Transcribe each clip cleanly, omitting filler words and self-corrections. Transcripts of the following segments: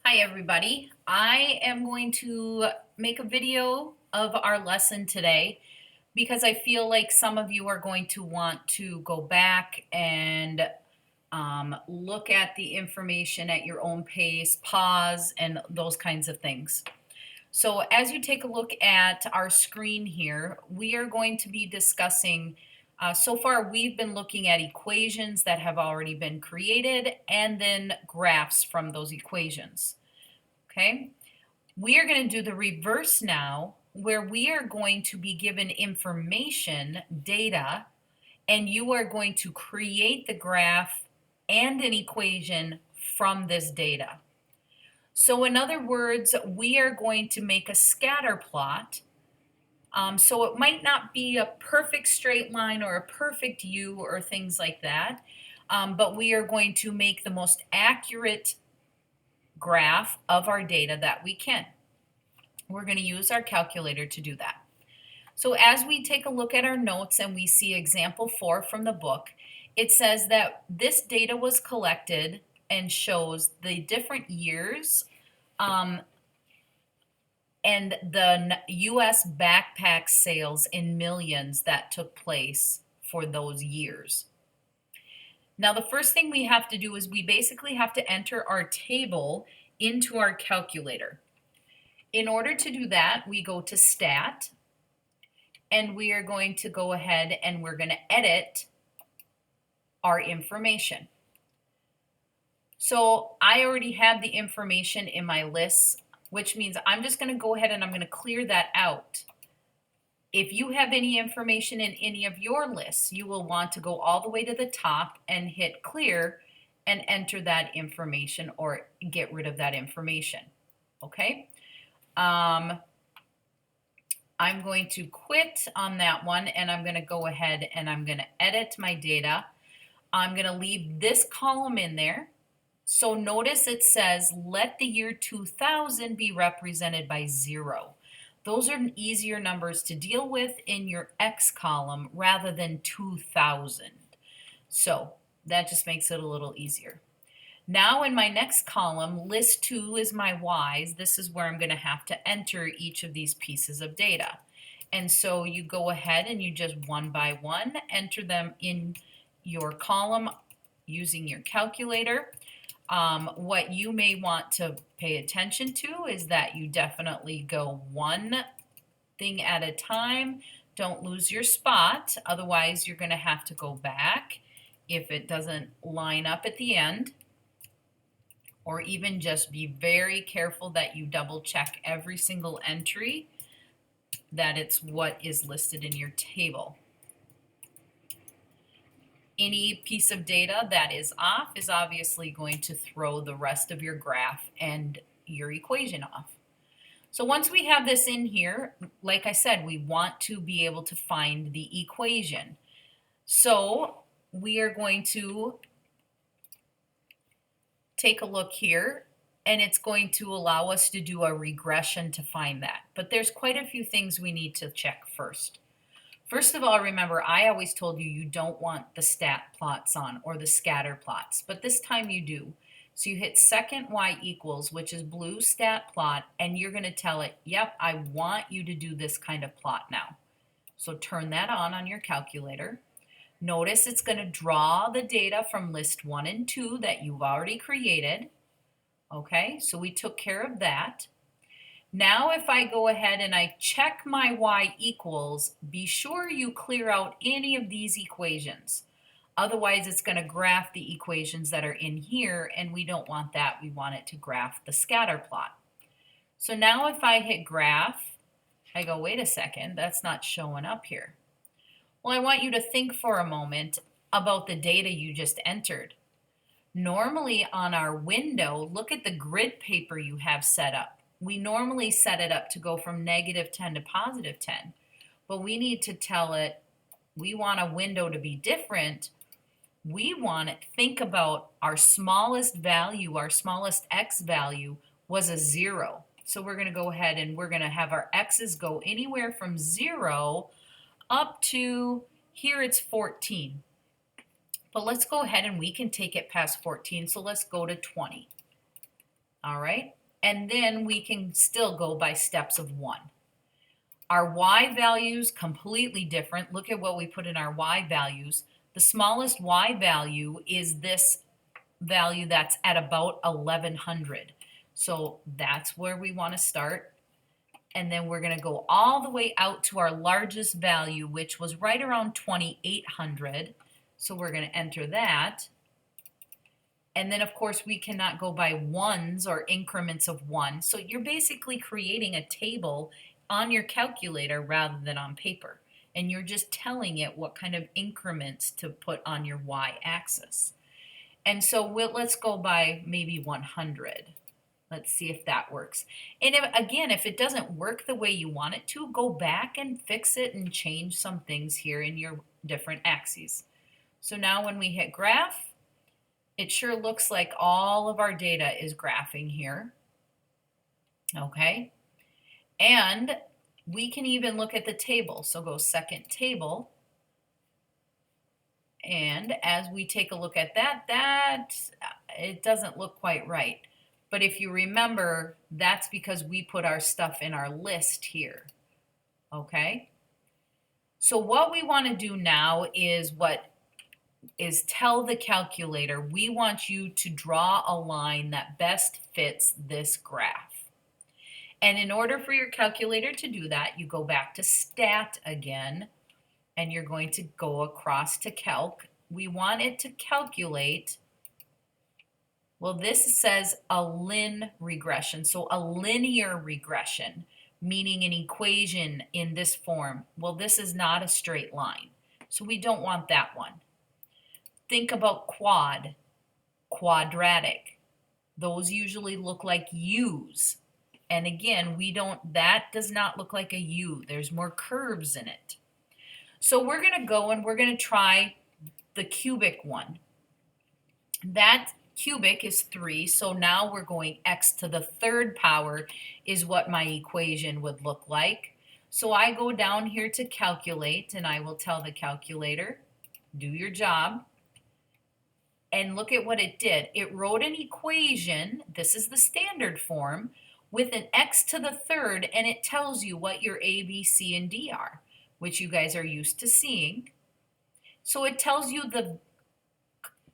Hi everybody. I am going to make a video of our lesson today because I feel like some of you are going to want to go back and look at the information at your own pace, pause, and those kinds of things. So as you take a look at our screen here, we are going to be discussing, so far we've been looking at equations that have already been created and then graphs from those equations. Okay, we are going to do the reverse now, where we are going to be given information, data, and you are going to create the graph and an equation from this data. So in other words, we are going to make a scatter plot. So it might not be a perfect straight line or a perfect U or things like that, but we are going to make the most accurate graph of our data that we can. We're going to use our calculator to do that. So as we take a look at our notes and we see example 4 from the book, it says that this data was collected and shows the different years and the US backpack sales in millions that took place for those years. Now the first thing we have to do is we basically have to enter our table into our calculator. In order to do that, we go to Stat, and we are going to go ahead and we're going to edit our information. So I already have the information in my lists, which means I'm just going to go ahead and I'm going to clear that out. If you have any information in any of your lists, you will want to go all the way to the top and hit clear and enter that information or get rid of that information. Okay? I'm going to quit on that one, and I'm going to go ahead and I'm going to edit my data. I'm going to leave this column in there. So notice it says, let the year 2000 be represented by 0. Those are easier numbers to deal with in your X column rather than 2000. So that just makes it a little easier. Now in my next column, list 2 is my Y's. This is where I'm going to have to enter each of these pieces of data. And so you go ahead and you just one by one enter them in your column using your calculator. What you may want to pay attention to is that you definitely go one thing at a time. Don't lose your spot, otherwise you're going to have to go back if it doesn't line up at the end. Or even just be very careful that you double check every single entry, that it's what is listed in your table. Any piece of data that is off is obviously going to throw the rest of your graph and your equation off. So once we have this in here, like I said, we want to be able to find the equation. So we are going to take a look here, and it's going to allow us to do a regression to find that. But there's quite a few things we need to check first. First of all, remember, I always told you you don't want the stat plots on or the scatter plots, but this time you do. So you hit second y equals, which is blue stat plot, and you're going to tell it, yep, I want you to do this kind of plot now. So turn that on your calculator. Notice it's going to draw the data from list 1 and 2 that you've already created. Okay, so we took care of that. Now if I go ahead and I check my y equals, be sure you clear out any of these equations. Otherwise it's going to graph the equations that are in here, and we don't want that. We want it to graph the scatter plot. So now if I hit graph, I go, wait a second, that's not showing up here. Well, I want you to think for a moment about the data you just entered. Normally on our window, look at the grid paper you have set up. We normally set it up to go from -10 to +10, but we need to tell it we want a window to be different. We want it, think about our smallest value, our smallest x value was a 0. So we're going to go ahead and we're going to have our x's go anywhere from 0 up to, here it's 14. But let's go ahead and we can take it past 14, so let's go to 20. All right, and then we can still go by steps of 1. Our y values completely different. Look at what we put in our y values. The smallest y value is this value that's at about 1100. So that's where we want to start. And then we're going to go all the way out to our largest value, which was right around 2800. So we're going to enter that. And then, of course, we cannot go by ones or increments of 1. So you're basically creating a table on your calculator rather than on paper. And you're just telling it what kind of increments to put on your y-axis. And so let's go by maybe 100. Let's see if that works. And if it doesn't work the way you want it to, go back and fix it and change some things here in your different axes. So now when we hit graph, it sure looks like all of our data is graphing here. Okay. And we can even look at the table. So go second table. And as we take a look at that it doesn't look quite right. But if you remember, that's because we put our stuff in our list here. Okay? So what we want to do now is tell the calculator we want you to draw a line that best fits this graph. And in order for your calculator to do that, you go back to stat again, and you're going to go across to calc. We want it to calculate, well, this says a lin regression, so a linear regression, meaning an equation in this form. Well, this is not a straight line, so we don't want that one. Think about quad, quadratic. Those usually look like U's. And again, that does not look like a U. There's more curves in it. So we're going to go and we're going to try the cubic one. That cubic is 3, so now we're going x to the 3rd power is what my equation would look like. So I go down here to calculate, and I will tell the calculator, do your job. And look at what it did. It wrote an equation, this is the standard form, with an x to the 3rd, and it tells you what your a, b, c, and d are, which you guys are used to seeing. So it tells you the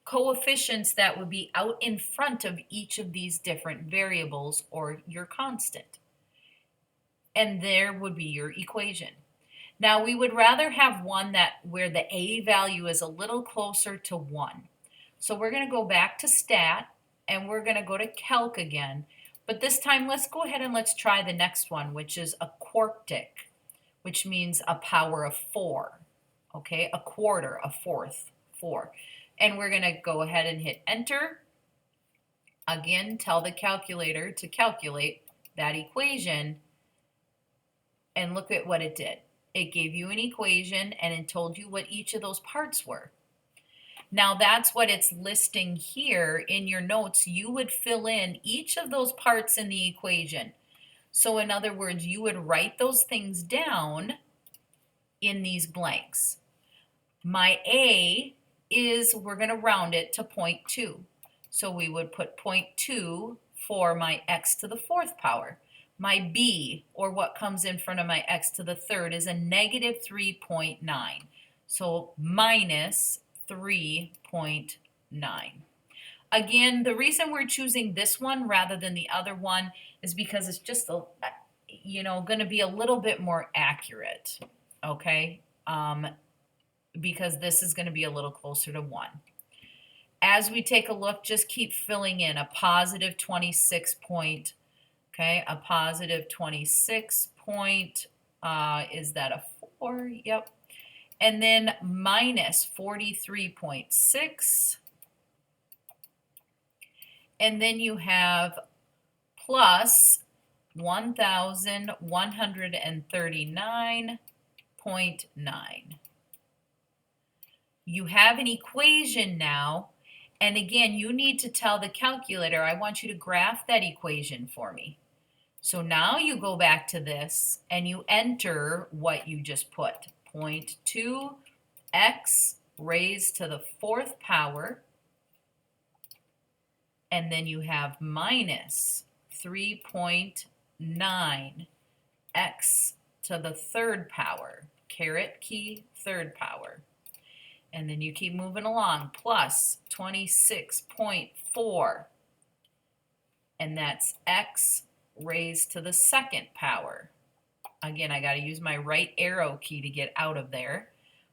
coefficients that would be out in front of each of these different variables or your constant. And there would be your equation. Now we would rather have one where the a value is a little closer to 1. So we're going to go back to stat, and we're going to go to calc again. But this time, let's go ahead and let's try the next one, which is a quartic, which means a power of 4. Okay, a quarter, a fourth, 4. And we're going to go ahead and hit enter. Again, tell the calculator to calculate that equation. And look at what it did. It gave you an equation, and it told you what each of those parts were. Now that's what it's listing here in your notes. You would fill in each of those parts in the equation. So in other words, you would write those things down in these blanks. My a is, we're going to round it to 0.2. So we would put 0.2 for my x to the 4th power. My b, or what comes in front of my x to the 3rd, is a negative 3.9. So minus 3.9. Again, the reason we're choosing this one rather than the other one is because it's just going to be a little bit more accurate, okay? Because this is going to be a little closer to 1. As we take a look, just keep filling in a positive 26 point, okay? A positive 26 point, is that a 4? Yep. And then minus 43.6. And then you have plus 1,139.9. You have an equation now. And again, you need to tell the calculator, I want you to graph that equation for me. So now you go back to this and you enter what you just put. 0.2 x raised to the 4th power, and then you have minus 3.9 x to the third power, caret key third power. And then you keep moving along, plus 26.4. And that's x raised to the second power. Again, I got to use my right arrow key to get out of there.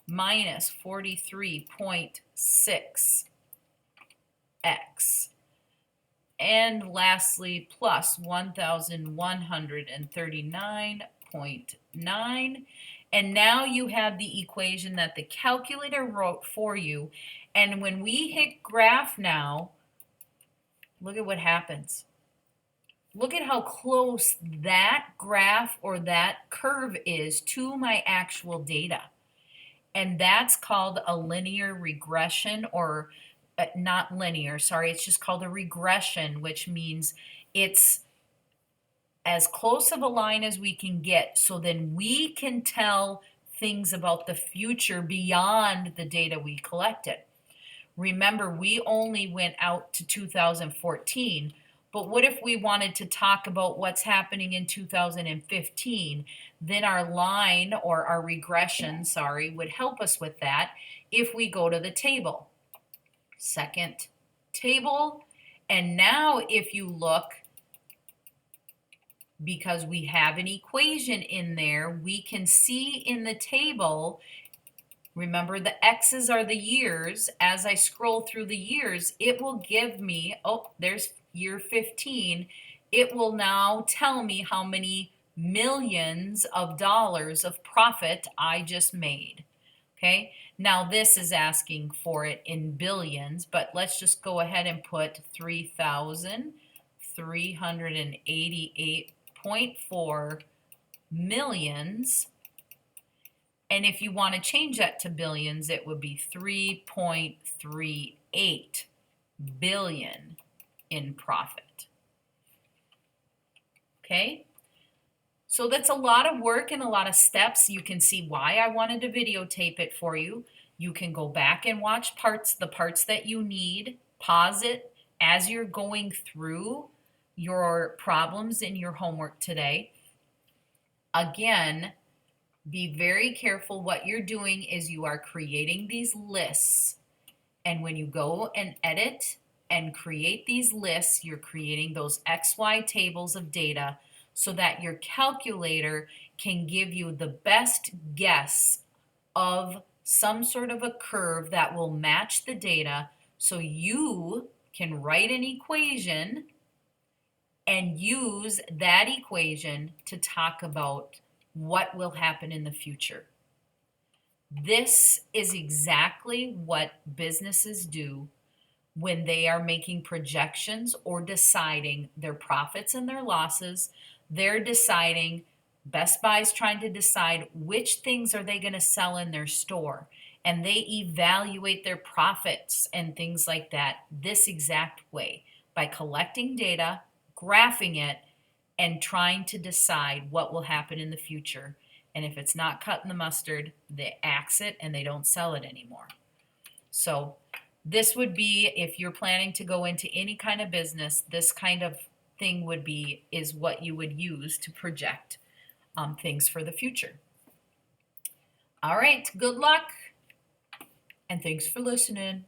Minus 43.6 x. And lastly, plus 1,139.9. And now you have the equation that the calculator wrote for you. And when we hit graph now, look at what happens. Look at how close that graph or that curve is to my actual data. And that's called a linear regression, or not linear, sorry, it's just called a regression, which means it's as close of a line as we can get, so then we can tell things about the future beyond the data we collected. Remember, we only went out to 2014, but what if we wanted to talk about what's happening in 2015? Then our line, or our regression, sorry, would help us with that if we go to the table. Second table, and now if you look, because we have an equation in there, we can see in the table, remember the X's are the years. As I scroll through the years, it will give me, oh, there's year 15. It will now tell me how many millions of dollars of profit I just made. Okay, now this is asking for it in billions, but let's just go ahead and put 3,388.4 millions. And if you want to change that to billions, it would be 3.38 billion in profit. Okay? So that's a lot of work and a lot of steps. You can see why I wanted to videotape it for you. You can go back and watch the parts that you need, pause it as you're going through your problems in your homework today. Again, be very careful. What you're doing is you are creating these lists. And when you go and edit and create these lists, you're creating those XY tables of data so that your calculator can give you the best guess of some sort of a curve that will match the data, so you can write an equation and use that equation to talk about what will happen in the future. This is exactly what businesses do when they are making projections or deciding their profits and their losses. They're deciding, Best Buy's trying to decide which things are they going to sell in their store. And they evaluate their profits and things like that this exact way, by collecting data, graphing it, and trying to decide what will happen in the future. And if it's not cutting the mustard, they axe it and they don't sell it anymore. So this would be, if you're planning to go into any kind of business, this kind of thing is what you would use to project things for the future. All right, good luck, and thanks for listening.